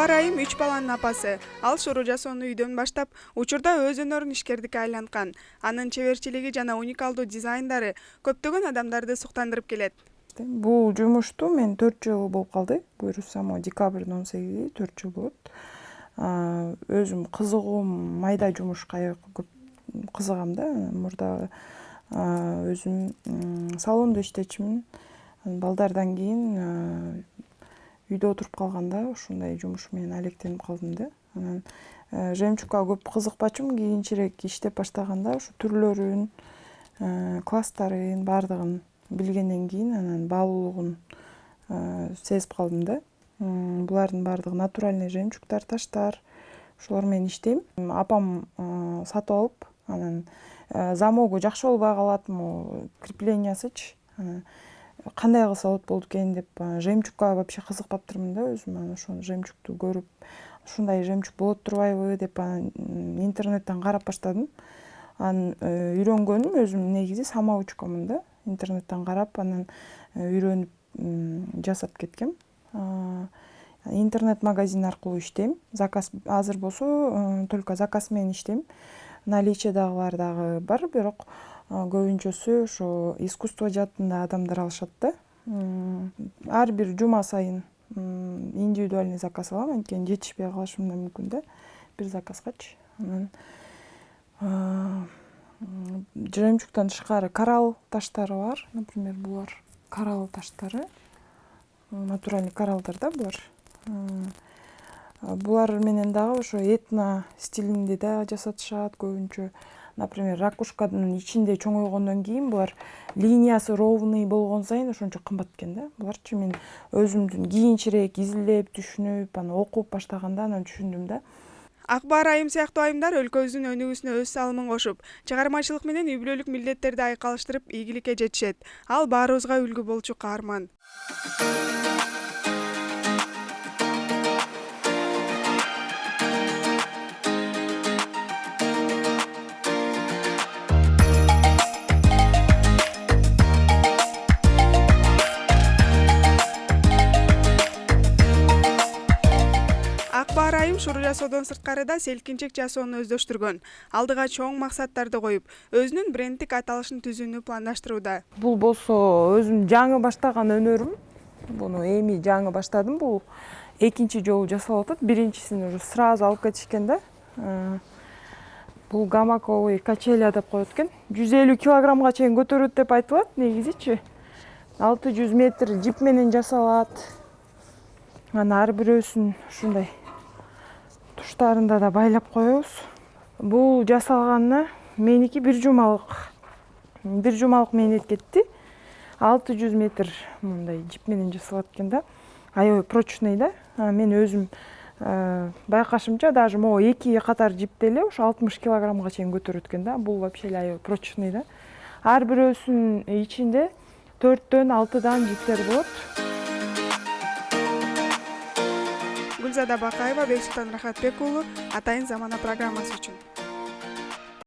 Акбар Айым 3 баланын апасы. Ал шору жасоону үйдөн баштап, учурда өз өнөрүн ишкердикке айланткан. Анын чеберчилиги жана уникалдуу дизайндары көптөгөн адамдарды суктандырып келет. Бул жумушту мен 4 жыл болуп калды. Буюрсам, декабрдын 18-и 4 жыл болот. Өзүм кызыгуум, майда жумушка көп кызыгам да. Мурда өзүм салондо иштечимин. Балдардан кийин үйдө отуруп калганда ушундай жумуш менен алектенип калдым да. Анан жемчугка көп кызыкпачым, кийинчерээк иштеп баштаганда ушу түрлөрүн, класстарын баардыгын билгенден кийин анан баалуулугун сезип калдым да. Булардын баардыгы натуральный жемчугдар, таштар. Ошолор менен иштейм. Апам сатып алып, анан замогу жакшы болбой калат, креплениясычы. Кандай кылса болот экен деп жемчугка вообще кызыкпаптырмын да өзүм. Анан ошол жемчугту көрүп, ушундай жемчуг болот турбайбы деп интернеттен карап баштадым. Анан үйрөнгөнүм өзүм негизи самоучкамын да. Интернеттен карап, анан үйрөнүп жасап кеткем. Интернет-магазин аркылуу иштейм. Заказ азыр болсо только заказ менен иштейм. Наличиедагылар дагы бар, бирок көбүнчөсү ошо искусство жаатында адамдар алышат да. Ар бир жума сайын индивидуальный заказ алам, анткени жетишпей калышым да мүмкүн да, бир заказгачы. Жемчугтан тышкары коралл таштары бар, например, булар коралл таштары. Натуральный кораллдар да булар. Булар менен дагы ошо этно стилинде да жасатышат көбүнчө. Например, ракушканын ичинде чоңойгондон кийин булар линиясы ровный болгон сайын ошончо кымбат экен да. Буларчы мен өзүмдүн кийинчерээк изилдеп, түшүнүп, аны окуп баштаганда анан түшүндүм да. Акбар Айым сыяктуу айымдар өлкөбүздүн өнүгүүсүнө өз салымын кошуп, чыгармачылык менен үй бүлөлүк милдеттерди айкалыштырып ийгиликке жетишет. Ал баарыбызга үлгү болчу каарман. Акбар Айым шуру жасоодон сырткары да селкинчек жасоону өздөштүргөн. Алдыга чоң максаттарды коюп, өзүнүн брендтик аталышын түзүүнү пландаштырууда. Бул болсо өзүм жаңы баштаган өнөрүм. Буну эми жаңы баштадым. Бул экинчи жолу жасалып атат. Биринчисин уже сразу алып кетишкен да. Бул гамаковый качеля деп коет экен. 150 килограммга чейин көтөрөт деп айтылат негизичи. 600 метр жип менен жасалат. Анан ар бирөөсүн ушундай туштарында да байлап коебуз. Бул жасалганына меники бир жумалык мээнет кетти. 600 метр мындай жип менен жасалат экен да. Аябай прочный да. Мен өзүм байкашымча даже могу 2 катар жипти эле ушу 60 килограммга чейин көтөрөт экен да. Бул вообще аябай прочный да. Ар бирөөсүнүн ичинде 4-төн 6дан жиптер болот. Гүлзада Бакаева, Бексултан Рахатбек уулу, Атайын замана программасы үчүн.